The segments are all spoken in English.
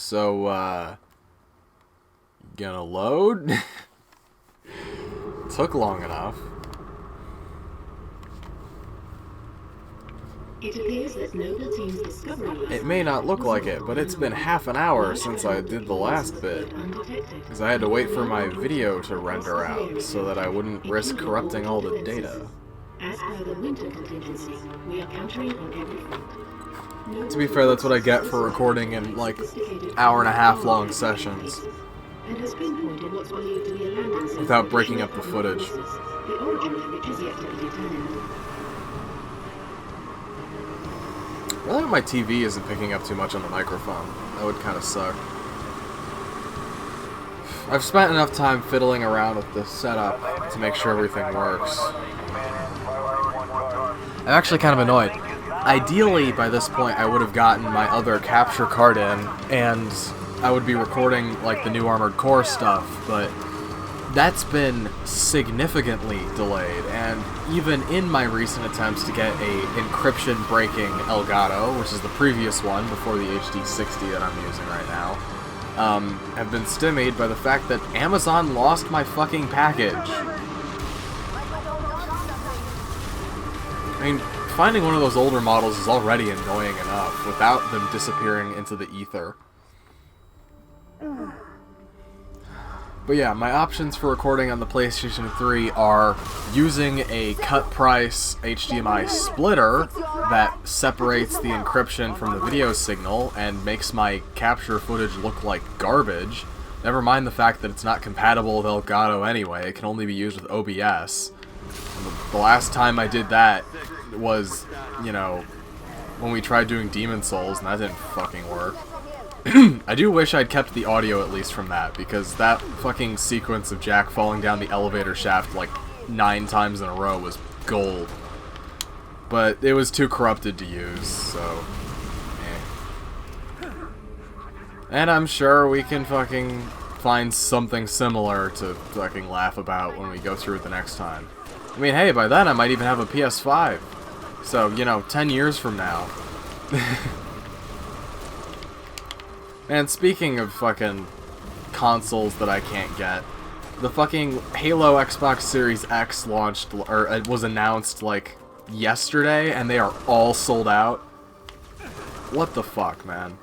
So, gonna load? Took long enough. It appears that Noble Team's discovery. It may not look like it, but it's been half an hour since I did the last bit. Because I had to wait for my video to render out, so that I wouldn't risk corrupting all the data. As per the winter contingency, we are countering on every front. To be fair, that's what I get for recording in, like, hour-and-a-half long sessions. And has pinpointed what's believed to be a landing site Without breaking up the footage. The origin of which is yet to be determined. I really hope my TV isn't picking up too much on the microphone. That would kind of suck. I've spent enough time fiddling around with the setup to make sure everything works. I'm actually kind of annoyed. Ideally, by this point, I would have gotten my other capture card in, and I would be recording, like, the new Armored Core stuff, but that's been significantly delayed, and even in my recent attempts to get a encryption-breaking Elgato, which is the previous one before the HD60 that I'm using right now, have been stymied by the fact that Amazon lost my fucking package. I mean, finding one of those older models is already annoying enough, without them disappearing into the ether. But yeah, my options for recording on the PlayStation 3 are using a cut-price HDMI splitter that separates the encryption from the video signal and makes my capture footage look like garbage. Never mind the fact that it's not compatible with Elgato anyway, it can only be used with OBS. And the last time I did that was, you know, when we tried doing Demon's Souls, and that didn't fucking work. I do wish I'd kept the audio at least from that, because that fucking sequence of Jack falling down the elevator shaft like 9 times in a row was gold. But it was too corrupted to use, so... eh. And I'm sure we can fucking find something similar to fucking laugh about when we go through it the next time. I mean, hey, by then I might even have a PS5. So, you know, 10 years from now. And speaking of fucking consoles that I can't get, the fucking Halo Xbox Series X launched, or it was announced, like, yesterday, and they are all sold out. What the fuck, man?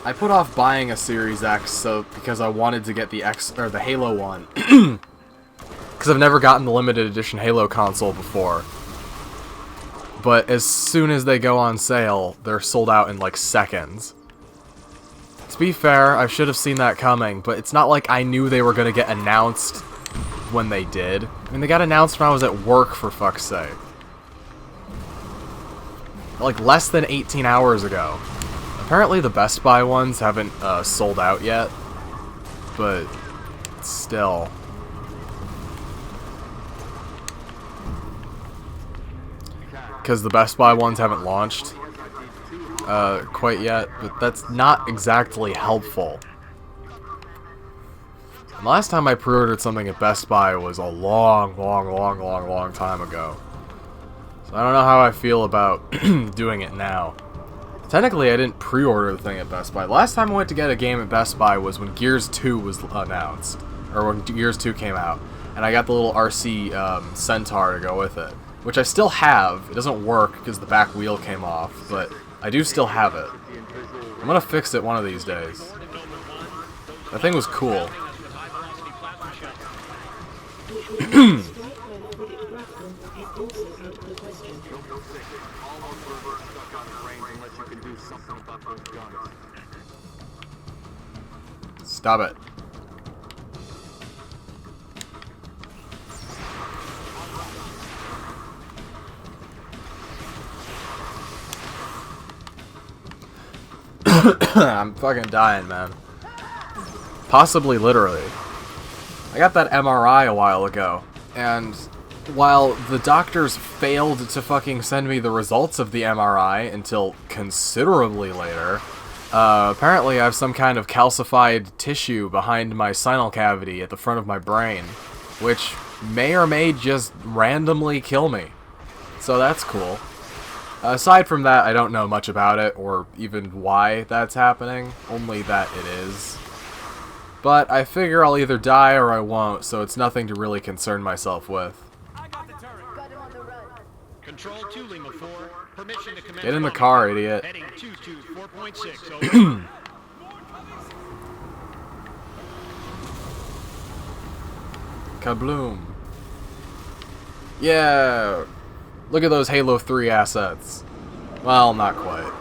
I put off buying a Series X because I wanted to get the the Halo one. Because I've never gotten the limited edition Halo console before. But as soon as they go on sale, they're sold out in, like, seconds. To be fair, I should have seen that coming, but it's not like I knew they were going to get announced when they did. I mean, they got announced when I was at work, for fuck's sake. Like, less than 18 hours ago. Apparently the Best Buy ones haven't sold out yet, but still. Because the Best Buy ones haven't launched quite yet, but that's not exactly helpful. The last time I pre-ordered something at Best Buy was a long time ago. So I don't know how I feel about doing it now. Technically, I didn't pre-order the thing at Best Buy. The last time I went to get a game at Best Buy was when Gears 2 was announced, or when Gears 2 came out, and I got the little RC Centaur to go with it, which I still have. It doesn't work because the back wheel came off, but I do still have it. I'm gonna fix it one of these days. That thing was cool. Stop it. I'm fucking dying, man. Possibly literally. I got that MRI a while ago, and while the doctors failed to fucking send me the results of the MRI until considerably later, apparently I have some kind of calcified tissue behind my sinal cavity at the front of my brain, which may or may just randomly kill me. So that's cool. Aside from that, I don't know much about it, or even why that's happening, only that it is. But I figure I'll either die or I won't, so it's nothing to really concern myself with. I got the turret. Got him on the run. Control 2 Lima 4. Permission to commence Get in the bombing. car, idiot. Heading 224.6. Over. Kabloom. Yeah! Look at those Halo 3 assets. Well, not quite.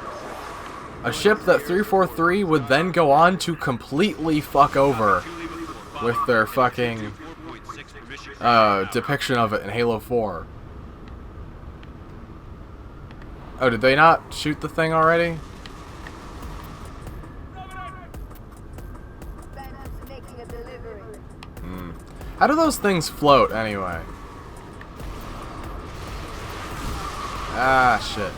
A ship that 343 would then go on to completely fuck over with their fucking depiction of it in Halo 4. Oh, did they not shoot the thing already? How do those things float, anyway? Ah, shit.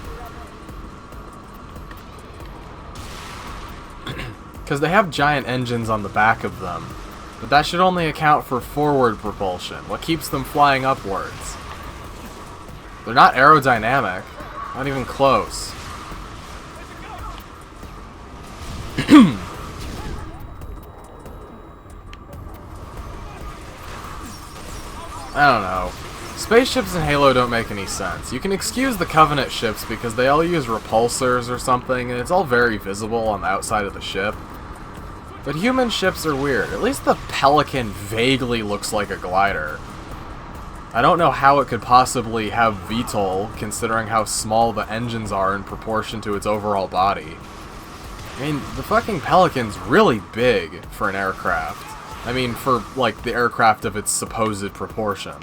Because they have giant engines on the back of them. But that should only account for forward propulsion. What keeps them flying upwards? They're not aerodynamic. Not even close. I don't know. Spaceships in Halo don't make any sense. You can excuse the Covenant ships because they all use repulsors or something, and it's all very visible on the outside of the ship. But human ships are weird. At least the Pelican vaguely looks like a glider. I don't know how it could possibly have VTOL, considering how small the engines are in proportion to its overall body. I mean, the fucking Pelican's really big for an aircraft. I mean, for, like, the aircraft of its supposed proportion.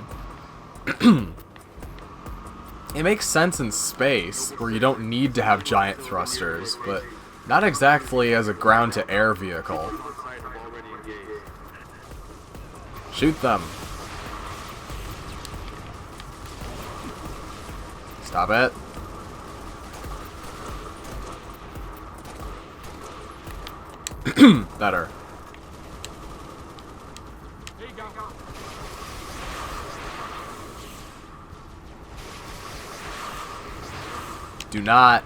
It makes sense in space, where you don't need to have giant thrusters, but not exactly as a ground-to-air vehicle. Shoot them. Stop it. Better. Do not.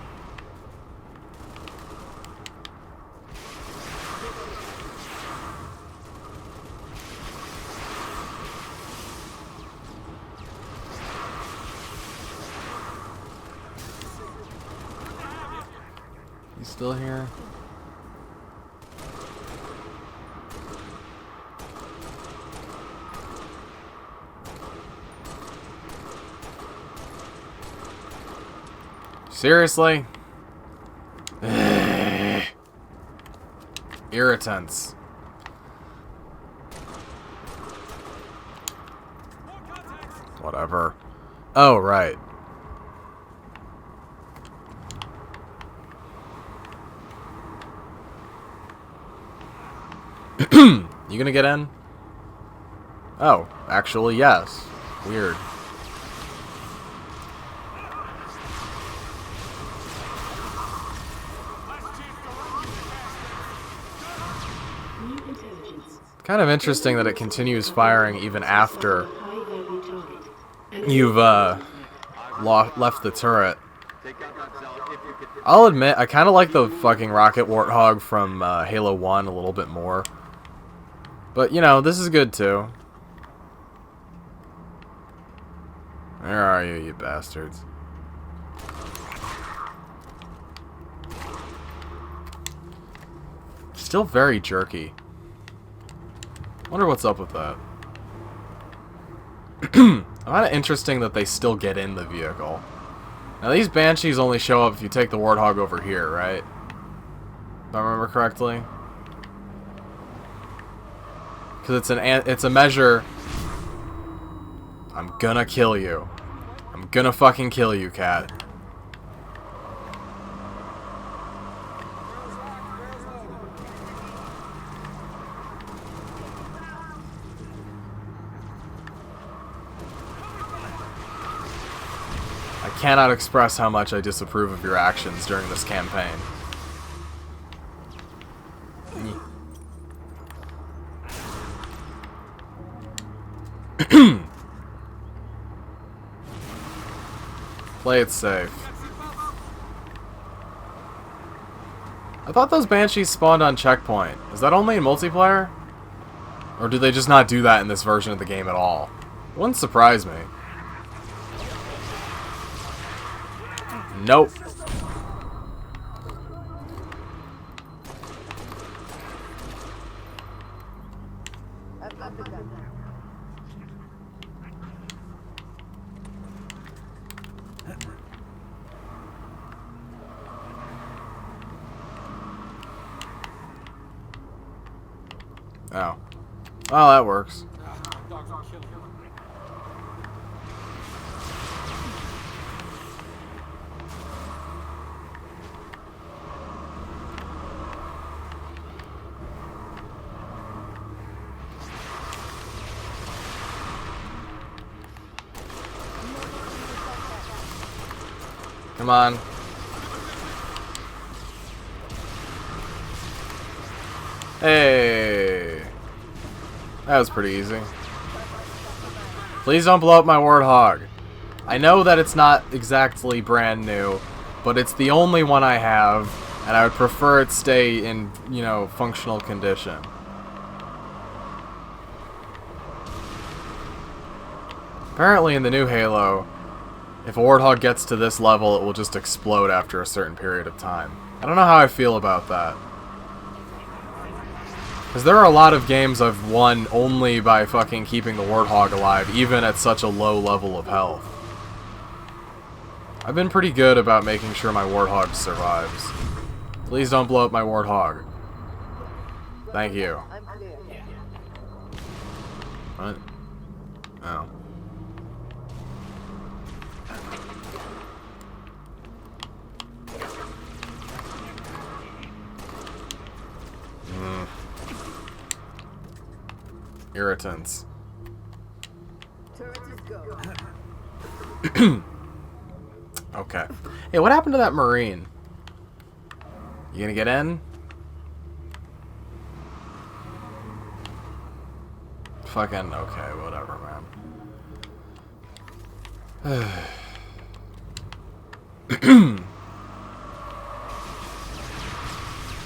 He's still here. Seriously? Irritants. Whatever. Oh, right. You gonna get in? Oh, actually, yes. Weird. New intelligence. Kind of interesting that it continues firing even after High-value target. And you've left the turret. I'll admit, I kind of like the fucking rocket warthog from Halo 1 a little bit more. But, you know, this is good too. Where are you, you bastards? Still very jerky. Wonder what's up with that. Kind of interesting that they still get in the vehicle. Now these Banshees only show up if you take the Warthog over here, right? If I remember correctly. Because it's a measure. I'm gonna kill you. I'm gonna fucking kill you, cat. I cannot express how much I disapprove of your actions during this campaign. Play it safe. I thought those Banshees spawned on checkpoint. Is that only in multiplayer? Or do they just not do that in this version of the game at all? It wouldn't surprise me. Nope. Oh. Well, that works. Come on. Hey. That was pretty easy. Please don't blow up my Warthog. I know that it's not exactly brand new, but it's the only one I have, and I would prefer it stay in, you know, functional condition. Apparently in the new Halo, if a Warthog gets to this level, it will just explode after a certain period of time. I don't know how I feel about that. Because there are a lot of games I've won only by fucking keeping the Warthog alive, even at such a low level of health. I've been pretty good about making sure my Warthog survives. Please don't blow up my Warthog. Thank you. What? Oh. Irritants. Okay. Hey, what happened to that Marine? You gonna get in? Fucking okay, whatever, man.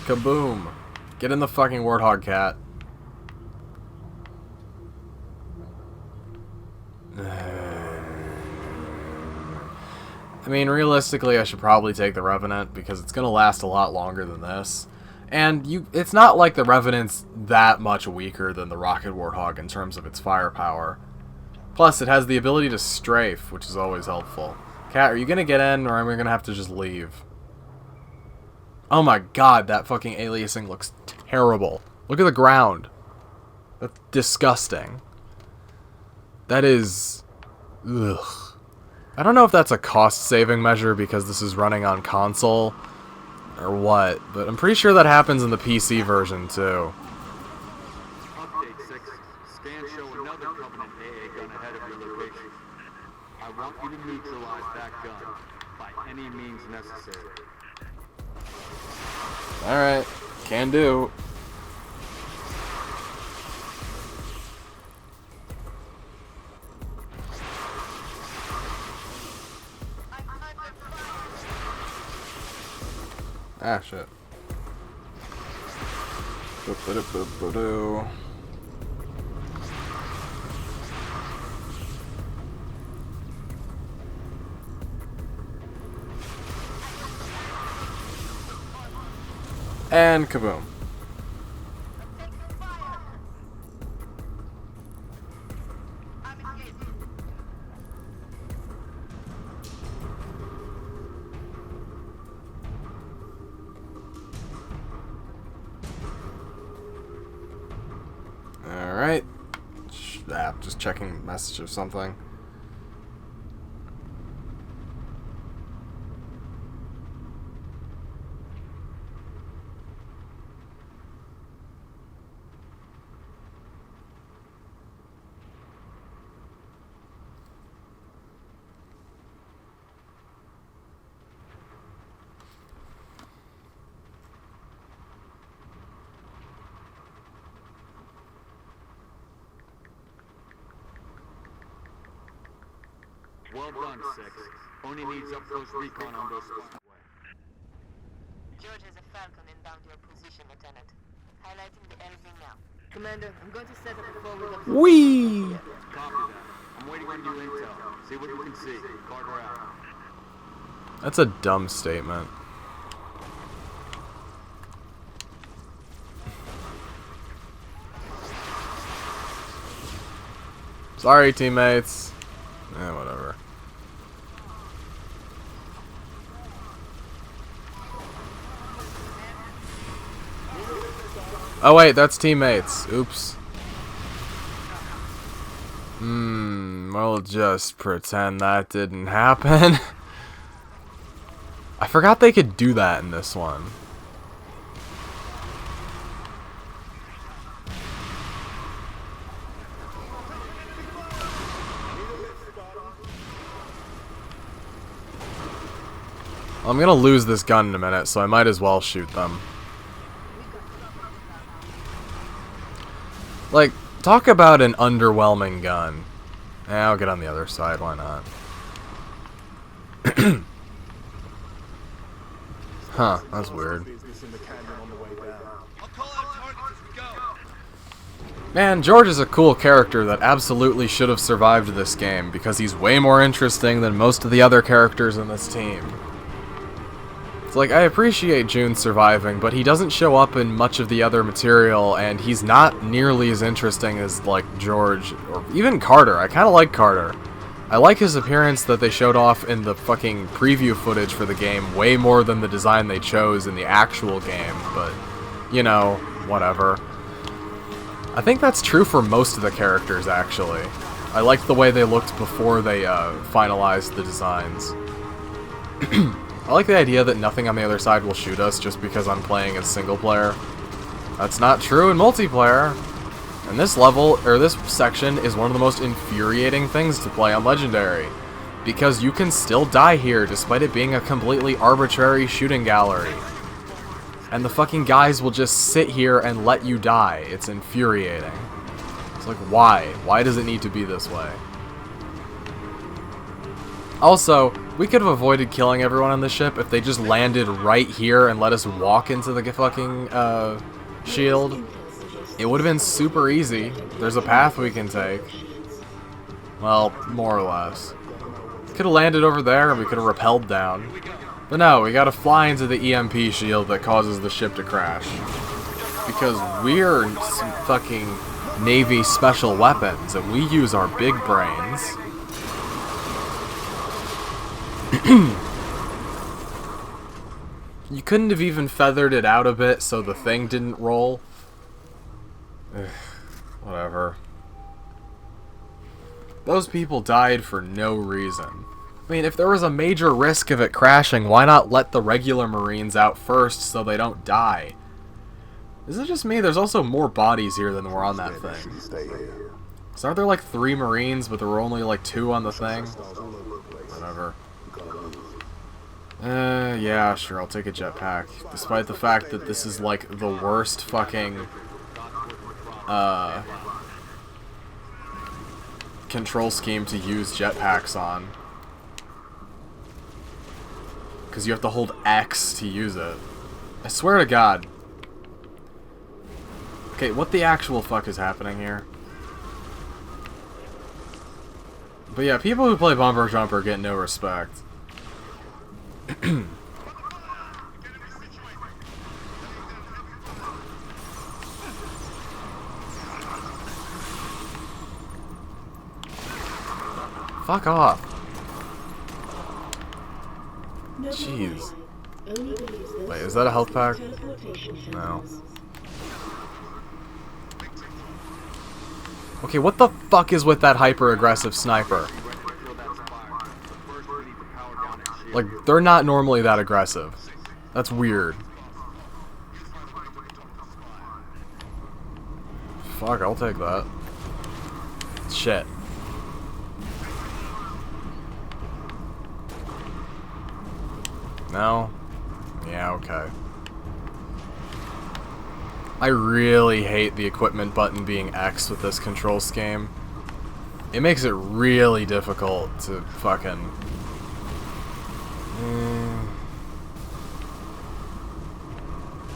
Kaboom. Get in the fucking Warthog, cat. I mean, realistically, I should probably take the Revenant because it's gonna last a lot longer than this. And it's not like the Revenant's that much weaker than the Rocket Warthog in terms of its firepower. Plus, it has the ability to strafe, which is always helpful. Cat, are you gonna get in, or am I gonna have to just leave? Oh my god, that fucking aliasing looks terrible. Look at the ground. That's disgusting. That is... ugh. I don't know if that's a cost-saving measure because this is running on console or what, but I'm pretty sure that happens in the PC version too. Update 6. Scans show another Covenant AA gun ahead of your location. I want you to neutralize that gun by any means necessary. Alright, can do. Ah, shit. Boop-a-doop-boop-a-doo. And kaboom. Alright. Just checking message or something. Well done, 6. Only needs up close recon on those. George has a Falcon inbound your position, Lieutenant. Highlighting the LZ now. Commander, I'm going to set up a forward observation. Whee! Copy that. I'm waiting on new intel. See what you can see. Carter out. That's a dumb statement. Sorry, teammates. Whatever. Oh wait, that's teammates. Oops. We'll just pretend that didn't happen. I forgot they could do that in this one. I'm gonna lose this gun in a minute, so I might as well shoot them. Like, talk about an underwhelming gun. I'll get on the other side, why not? Huh, that's weird. I'll call out targets as we go. Man, George is a cool character that absolutely should have survived this game, because he's way more interesting than most of the other characters in this team. It's like, I appreciate June surviving, but he doesn't show up in much of the other material, and he's not nearly as interesting as, like, George, or even Carter. I kinda like Carter. I like his appearance that they showed off in the fucking preview footage for the game way more than the design they chose in the actual game, but, you know, whatever. I think that's true for most of the characters, actually. I liked the way they looked before they finalized the designs. I like the idea that nothing on the other side will shoot us just because I'm playing as single player. That's not true in multiplayer. And this level, or this section, is one of the most infuriating things to play on Legendary. Because you can still die here despite it being a completely arbitrary shooting gallery. And the fucking guys will just sit here and let you die. It's infuriating. It's like, why? Why does it need to be this way? Also, we could have avoided killing everyone on the ship if they just landed right here and let us walk into the fucking shield. It would have been super easy. There's a path we can take. Well, more or less. Could have landed over there and we could have rappelled down. But no, we gotta fly into the EMP shield that causes the ship to crash. Because we're some fucking Navy special weapons and we use our big brains. You couldn't have even feathered it out a bit so the thing didn't roll. Whatever. Those people died for no reason. I mean, if there was a major risk of it crashing, why not let the regular Marines out first so they don't die? Is it just me? There's also more bodies here than were on that thing. So aren't there like 3 Marines, but there were only like 2 on the thing? Whatever. Yeah, sure, I'll take a jetpack. Despite the fact that this is like the worst fucking control scheme to use jetpacks on. Because you have to hold X to use it. I swear to God. Okay, what the actual fuck is happening here? But yeah, people who play Bumper Jumper get no respect. Fuck off. Jeez. Wait, is that a health pack? No. Okay, what the fuck is with that hyper-aggressive sniper? Like, they're not normally that aggressive. That's weird. Fuck, I'll take that. Shit. No? Yeah, okay. I really hate the equipment button being X with this control scheme. It makes it really difficult to fucking...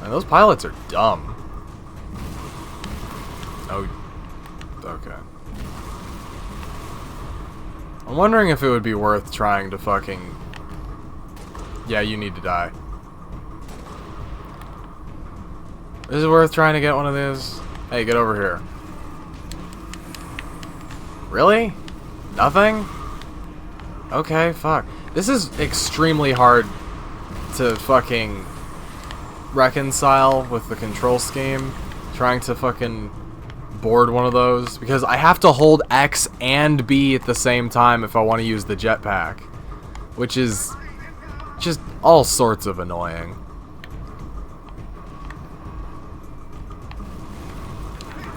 And those pilots are dumb. Oh, okay. I'm wondering if it would be worth trying to fucking... Yeah, you need to die. Is it worth trying to get one of these? Hey, get over here. Really? Nothing? Okay, fuck. This is extremely hard to fucking reconcile with the control scheme. Trying to fucking board one of those. Because I have to hold X and B at the same time if I want to use the jetpack. Which is just all sorts of annoying.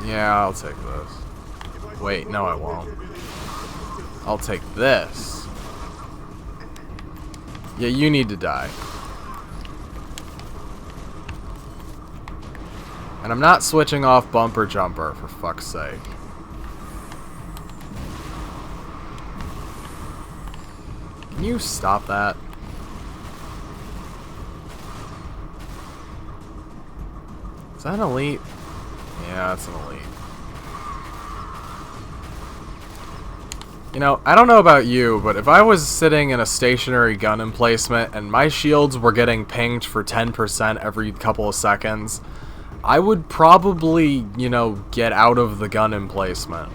Yeah, I'll take this. Wait, no I won't. I'll take this. Yeah, you need to die. And I'm not switching off bumper jumper, for fuck's sake. Can you stop that? Is that an elite? Yeah, it's an elite. You know, I don't know about you, but if I was sitting in a stationary gun emplacement and my shields were getting pinged for 10% every couple of seconds, I would probably, you know, get out of the gun emplacement.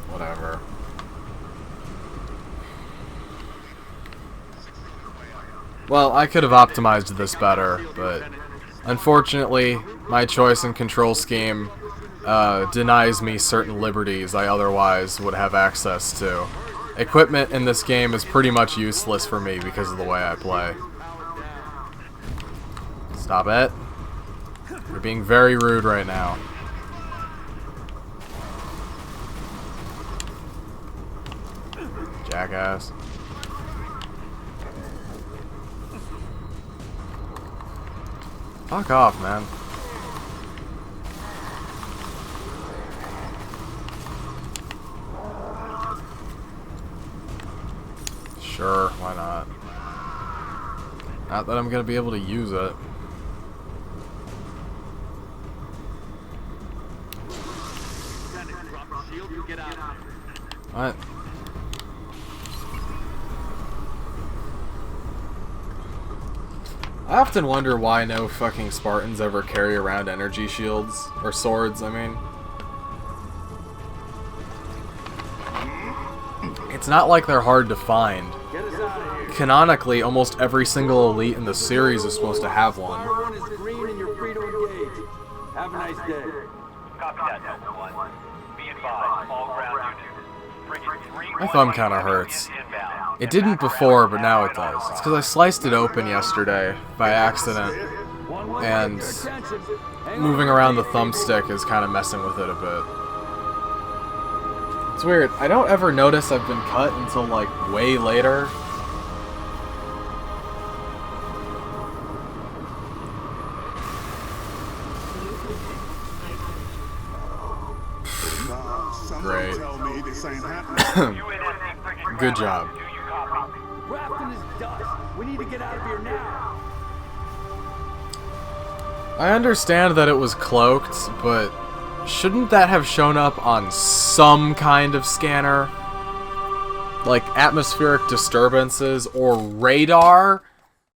Whatever. Well, I could have optimized this better, but unfortunately, my choice in control scheme denies me certain liberties I otherwise would have access to. Equipment in this game is pretty much useless for me because of the way I play. Stop it. You're being very rude right now. Jackass. Fuck off, man. Sure, why not? Not that I'm gonna be able to use it. What? I often wonder why no fucking Spartans ever carry around energy shields. Or swords, I mean. It's not like they're hard to find. Canonically, almost every single elite in the series is supposed to have one. Everyone is green and you're free to engage. Have a nice day. Copy that, Delta 1. Be advised, all ground units. Frigate 3 My thumb kind of hurts. It didn't before, but now it does. It's because I sliced it open yesterday by accident, and moving around the thumbstick is kind of messing with it a bit. It's weird. I don't ever notice I've been cut until, like, way later. Great. Good job. Rafton is dust. We need to get out of here now. I understand that it was cloaked, but shouldn't that have shown up on some kind of scanner? Like atmospheric disturbances or radar?